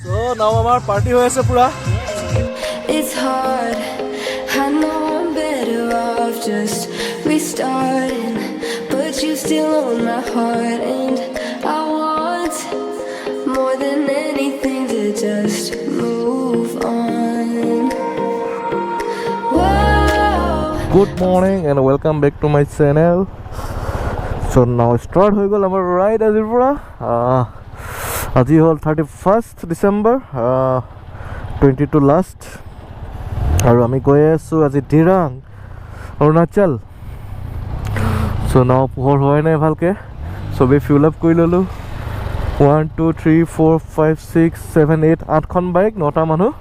So now our party hoye ase pura. It's hard, I know I'm better off just restarting, but you still own my heart, and I want more than anything to just move on. Whoa. Good morning and welcome back to my channel. So now start hoy gol amar ride azir pura. Aji hol 31st December 22 last. আৰু আমি গৈ আছো আজি Dirang Arunachal so now পোহৰ হোৱাই নাই ভালকে সবে fuel up কৰি ললো 1 2 3 4 5 6 7 8 8খন বাইক 9টা মানুহ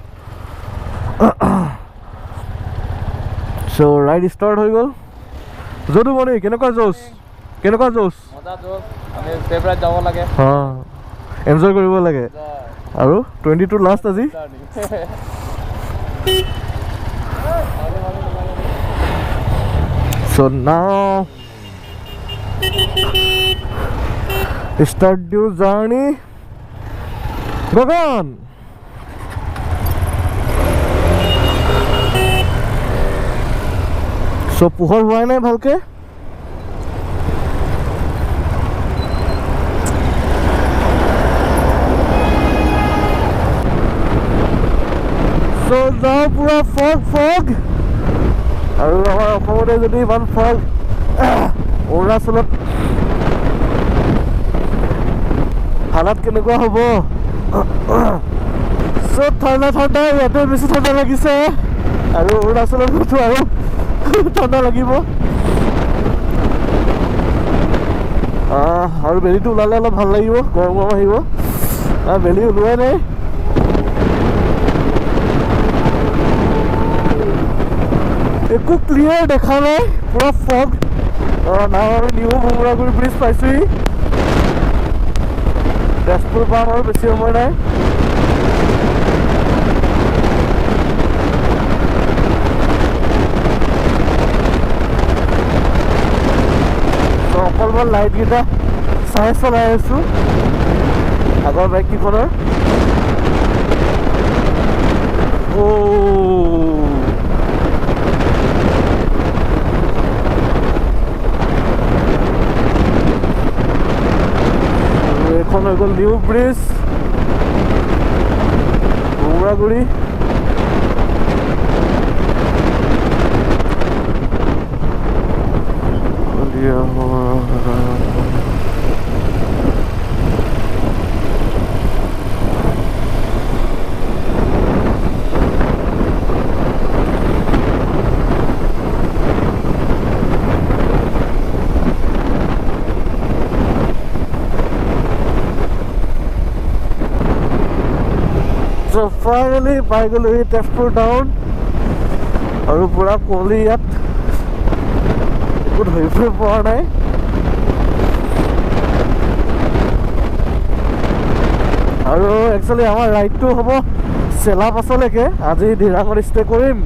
সো ৰাইড ষ্টাৰ্ট হৈ গল যদু মনি কেনেকুৱা জোছ মজা জোছ আমি ফেভৰেট যাব লাগে হা এনজয় কৰিব লাগে আৰু 22 লাষ্ট আজি So now start your journey. Gagan. So পোহৰ হোৱা নাই ভালকে So now pura fog আৰু আমাৰ অসমতে যদি ইমান ফগ অৰুণাচলত হালাত কেনেকুৱা হ'ব চব ঠাণ্ডা ইয়াতে বেছি ঠাণ্ডা লাগিছে আৰু অৰুণাচলত গ'লেতো আৰু ঠাণ্ডা লাগিব আৰু বেলিটো ওলালে অলপ ভাল লাগিব গৰম আহিব বেলি ওলোৱাই নাই একো ক্লিয়াৰ দেখা নাই পুৰা ফগ নাও আমি নিউ ভোমৰাগুৰি ব্ৰিজ পাইছোহি তেজপুৰ পাম আৰু বেছি সময় নাই অকল মই লাইটকেইটা চাই চলাই আছো আগৰ বাইককেইখনৰ এখন হৈ গ'ল new bridge Bhomoraguri So finally পাই গ'লো এই তেজপুৰ টাউন আৰু পুৰা কুঁৱলী ইয়াত একো ধৰিবই পৰা নাই আৰু একচুৱেলি আমাৰ ৰাইডটো হ'ব চেলা পাছলৈকে আজি ডিৰাঙত ষ্টে কৰিম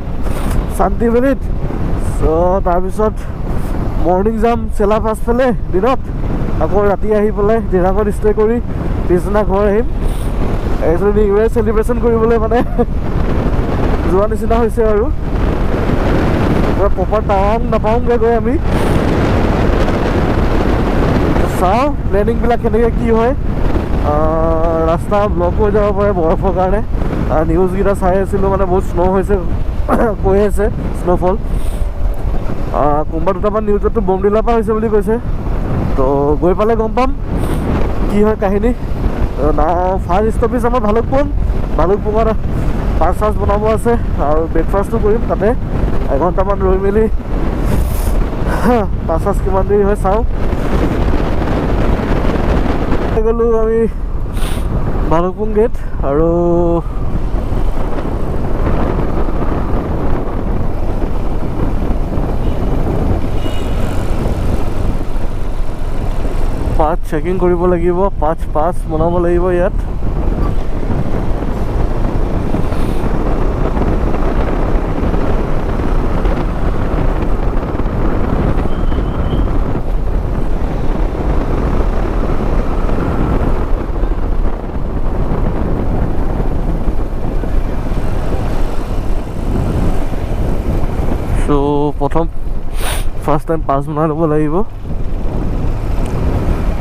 শান্তি ভেলীত চ' তাৰপিছত মৰ্ণিং যাম চেলা পাছফালে দিনত আকৌ ৰাতি আহি পেলাই ডিৰাঙত ষ্টে কৰি পিছদিনা ঘৰ আহিম একচুৱেলি নিউ ইয়েৰ চেলিব্ৰেশ্যন কৰিবলৈ মানে যোৱা নিচিনা হৈছে আৰু প্ৰপাৰ টাৱাং নাপাওঁগৈ গৈ আমি চাওঁ প্লেনিংবিলাক কেনেকৈ কি হয় ৰাস্তা ব্লক হৈ যাব পাৰে বৰফৰ কাৰণে নিউজকেইটা চাই আছিলোঁ মানে বহুত স্ন' হৈছে কৈ আছে স্ন'ফল কোনোবা দুটামান নিউজততো বমডিলাৰ পৰা হৈছে বুলি কৈছে তো গৈ পালে গম পাম কি হয় কাহিনী না ফাৰ্ষ্ট ষ্টপেজ আমাৰ ভালুকপুঙত পাঁচ বনাব আছে আৰু ব্ৰেকফাষ্টো কৰিম তাতে এঘণ্টামান ৰৈ মেলি পাঁচ কিমান দেৰি হয় চাওঁ গ'লোঁ আমি ভালুকপুং গেট আৰু পাছ চেকিং কৰিব লাগিব পাছ বনাব লাগিব ইয়াত প্ৰথম ফাৰ্ষ্ট টাইম পাছ বনাই ল'ব লাগিব,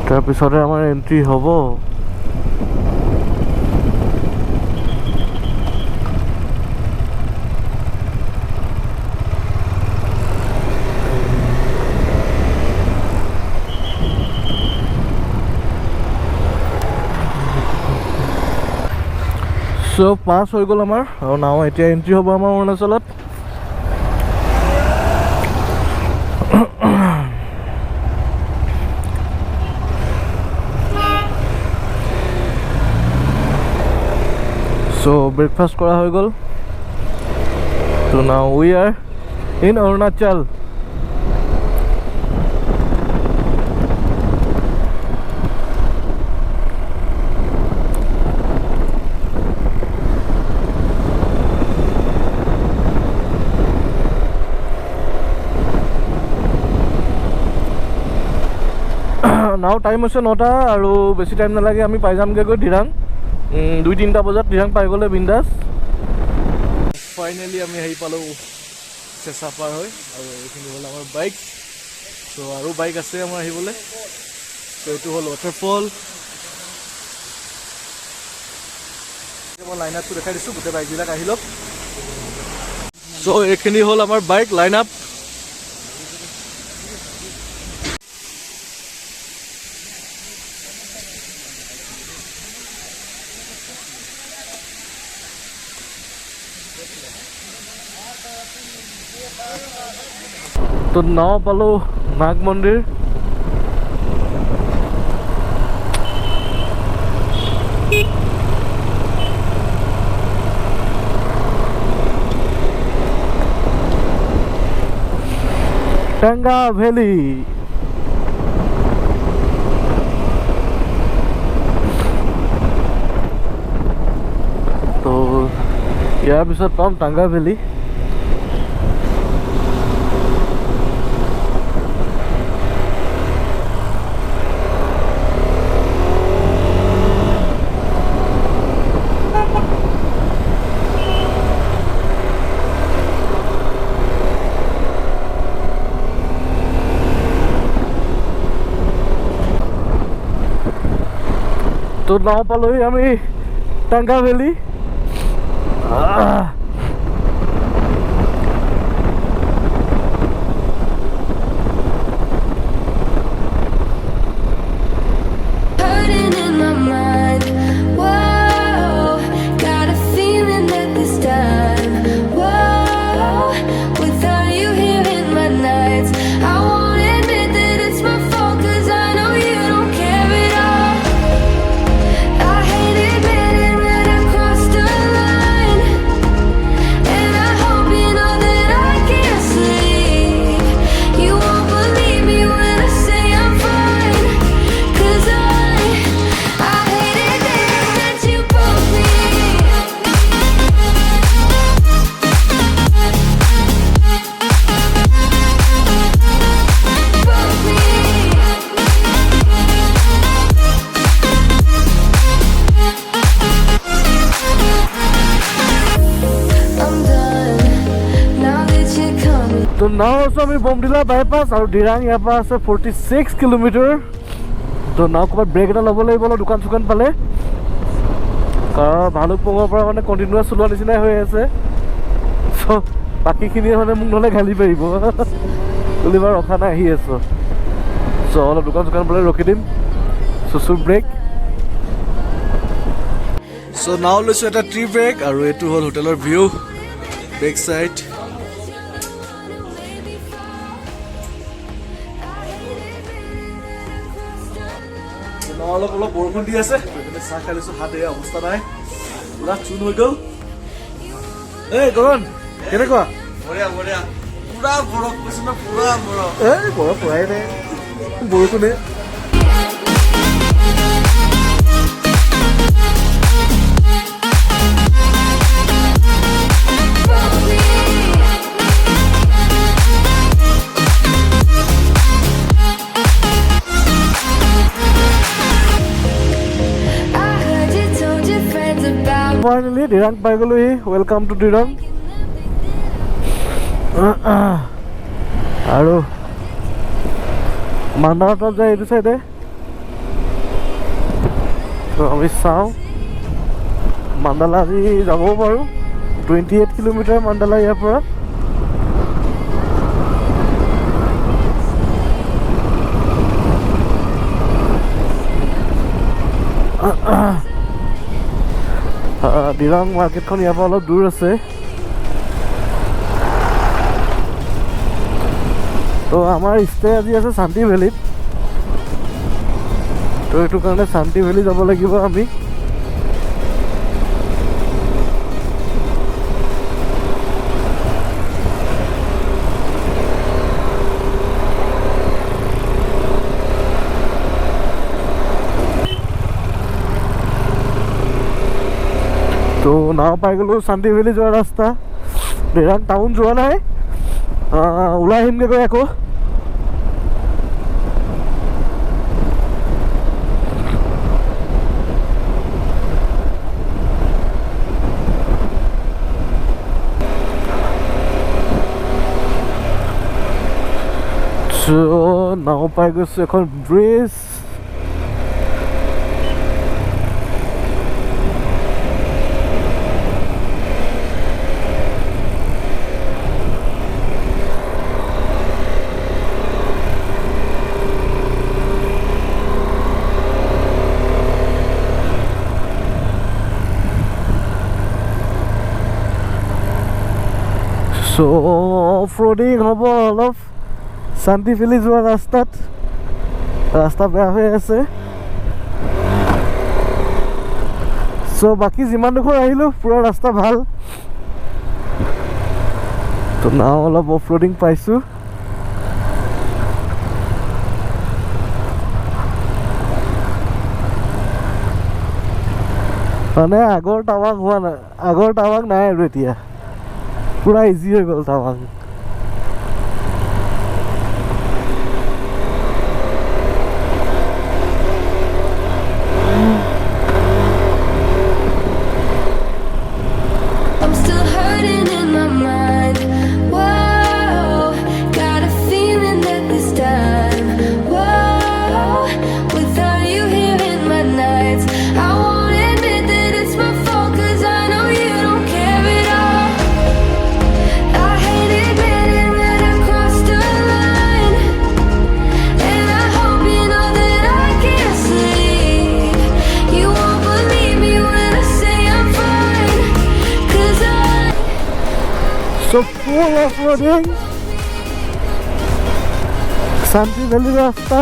তাৰপিছতে আমাৰ এণ্ট্ৰি হ'ব। চ' পাছ হৈ গ'ল আমাৰ, আৰু নাও এতিয়া এণ্ট্ৰি হ'ব আমাৰ অৰুণাচলত। চ' ব্ৰেকফাষ্ট কৰা হৈ গ'ল। ত' now we are in Arunachal. Now time হৈছে 9টা, আৰু বেছি টাইম নালাগে, আমি পাই যামগৈ দিৰাং। 2-3টা বজাত দিৰাং পাই গ'লে বিন্দাছ। ফাইনেলি আমি আহি পালোঁ চেঁচা পাৰ হৈ, আৰু এইখিনি হ'ল আমাৰ বাইক। চ' আৰু বাইক আছে আমাৰ আহিবলৈ। চ' এইটো হ'ল ৱাটাৰফল। মই লাইন আপটো দেখাই দিছোঁ, গোটেই বাইকবিলাক আহি লওক। চ' এইখিনি হ'ল আমাৰ বাইক লাইন আপ। তো নাও পালোঁ নাগ মন্দিৰ। টেংগা ভেলি। তো ইয়াৰ পিছত পাম টাংগা ভেলি। তো নাও পালোহি আমি টাংগা ভেলি। Hurting in my mind. Whoa, got a feeling that this time, whoa, without you here in my nights, I won't admit that it's my fault, 'cause I know you don't care at all. I hate admitting that I crossed a line, and I hope you know that I can't sleep. You won't believe me when I say I'm fine, 'cause I hated that you broke me. Broke me. I'm done now that you're coming. তো নাও আছোঁ আমি Bomdila bypass, আৰু দিৰাং ইয়াৰ পৰা আছে 46 kilometre. তো নাও ক'ৰবাত break এটা ল'ব লাগিব অলপ দোকান চোকান পালে, কাৰণ ভালুকপুঙৰ পৰা মানে কণ্টিনিউৱাছ চলোৱা নিচিনাই হৈ আছে। চ' বাকীখিনিয়ে মানে মোক নহ'লে গালি পাৰিব বুলি বাৰু ৰখা নাই, আহি আছোঁ। চ' অলপ দোকান চোকান পালে ৰখি দিম। চুচুৰ ব্ৰেক। চ' নাও লৈছোঁ এটা ট্ৰি ব্ৰেক, আৰু এইটো হ'ল হোটেলৰ ভিউ বেক চাইড। অলপ অলপ বৰষুণ দি আছে, চাহ খাই লৈছোঁ, হাত এয়া অৱস্থা নাই, পুৰা চূণ হৈ গ'ল। এই গগন কেনেকুৱা? বঢ়িয়া বঢ়িয়া, পুৰা বৰফ কৈছো ন, পুৰা বৰফ। এই বৰফ পৰাই নাই, বৰষুণে। Finally, Dirang পাই গ'লোহি। Welcome to Dirang. আৰু মান্দালাত যায় এইটো চাইডে তো আমি চাওঁ মান্দালা আজি যাবও পাৰোঁ 28 কিলোমিটাৰ মান্দালা ইয়াৰ পৰা দিৰাং মাৰ্কেটখন ইয়াৰ পৰা অলপ দূৰ আছে তো আমাৰ ষ্টে আজি আছে শান্তি ভেলীত তো এইটো কাৰণে শান্তি ভেলী যাব লাগিব আমি তো নাও পাই গ'লো শান্তি ভেলী যোৱা ৰাস্তা দিৰাং টাউন যোৱা নাই ওলাই আহিমগৈ গৈ আকৌ নাও পাই গৈছোঁ এখন ব্ৰিজ So off-roading হ'ব অলপ শান্তি ভেলী যোৱা ৰাস্তা বেয়া হৈ আছে চ' বাকী যিমান ডোখৰ আহিলোঁ পুৰা ৰাস্তা ভাল তো নাও অলপ অফ-roading পাইছোঁ মানে আগৰ টাৱাং হোৱা নাই আগৰ টাৱাং নাই আৰু এতিয়া পুৰা ইজি হৈ গ'ল টাৱাং I'm still hurting in my mind. Whoa, got a feeling that this time, whoa, without you here in my nights, I won't admit that it's my fault 'cause I know you don't care at all. I hate admitting that I crossed a line, and I hope you know that I can't sleep. You won't believe me when I say I'm fine, 'cause So full off-roading শান্তি valley ৰাস্তা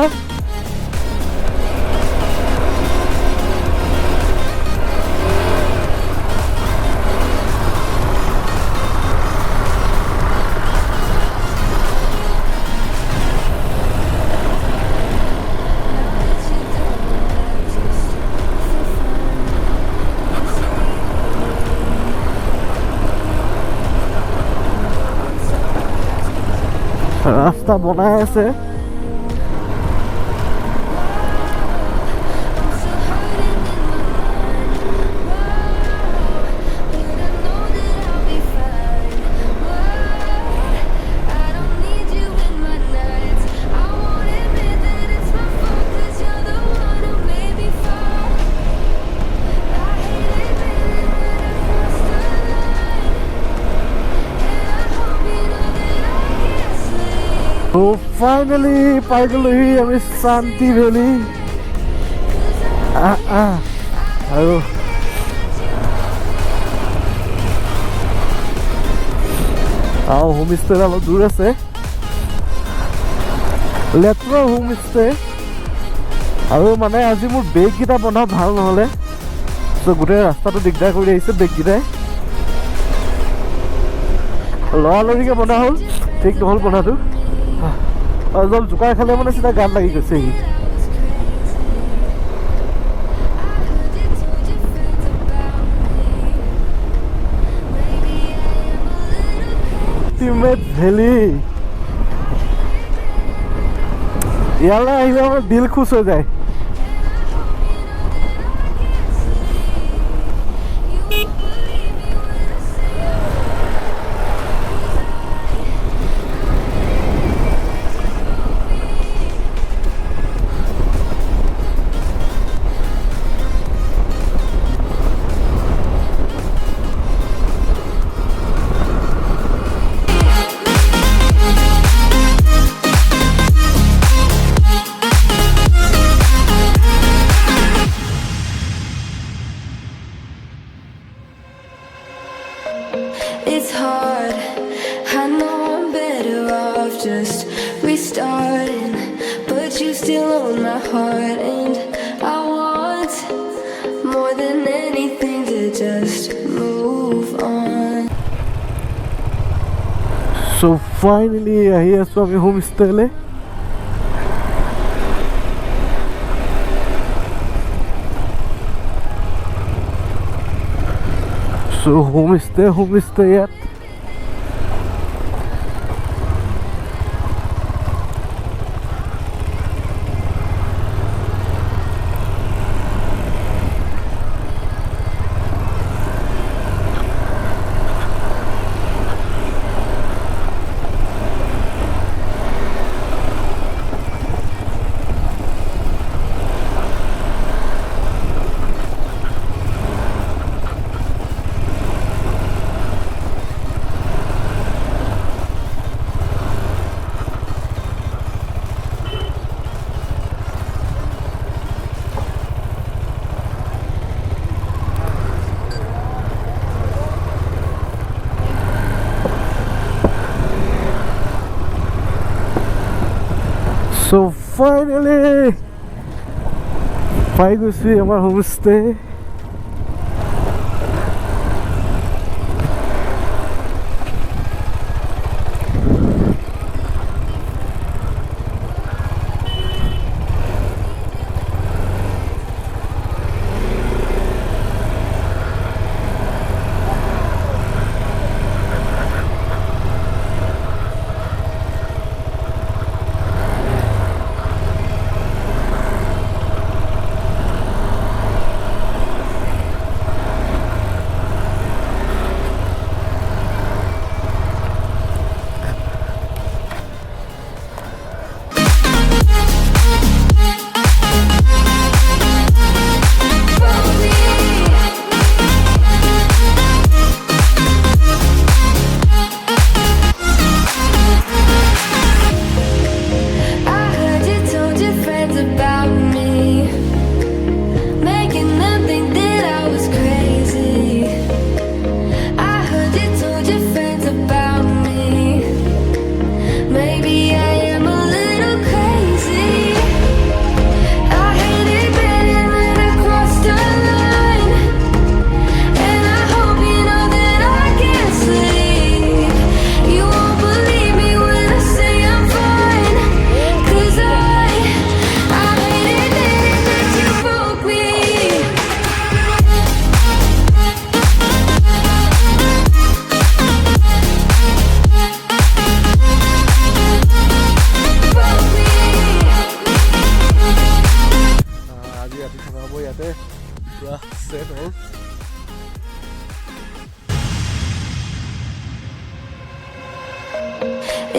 ৰাস্তা বনাই আছে তো finally পাই গ'লোহি আমি শান্তি valley আৰু home stay অলপ দূৰ আছে লেট্ৰা হোম ষ্টে আৰু মানে আজি মোৰ বেগকেইটা বন্ধা ভাল নহ'লে চ' গোটেই ৰাস্তাটো দিগদাৰ কৰি আহিছে বেগকেইটাই লৰালৰিকৈ বন্ধা হ'ল ঠিক নহ'ল বন্ধাটো অলপ জোকাই খালে মানে চিধা গান লাগি গৈছে আল্টিমেট ভেলী ইয়ালৈ আহিলে আমাৰ দিল খুচ হৈ যায় It's hard, I know I'm better off just restarting, but you still own my heart, and I want more than anything to just move on. So finally আহি আছোঁ আমি হোম ষ্টেলে So homestay ইয়াত So finally পাই গৈছোঁ আমাৰ homestay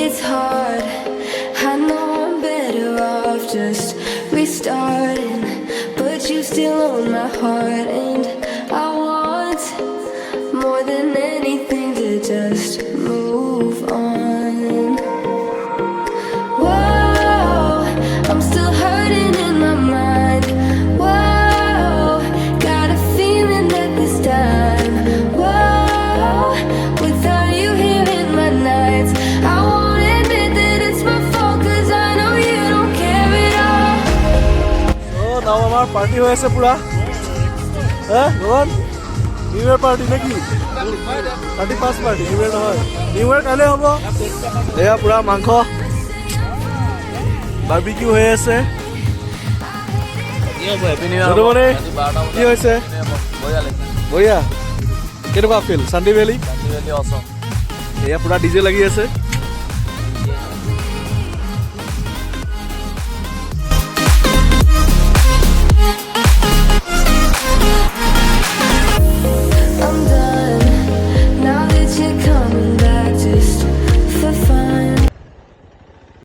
It's hard, I know I'm better off just restarting, but you still own my heart, and I want more than anything to just move on. Whoa, I'm still hurting in my mind. Whoa, got a feeling that this time, whoa, without you here in my nights, I won't admit that it's my fault, cause I know you don't care at all. So now আমাৰ party হৈ আছে পুৰা গগন new ইয়াৰ party নেকি 31st party new ইয়াৰ নহয় new ইয়াৰ কাইলৈ হ'ব এয়া পুৰা মাংস বাৰ্বিকিউ হৈ আছে কি হৈছে বঢ়িয়া কেনেকুৱা ফিল চান্দি ভেলি এয়া পুৰা ডিজে লাগি আছে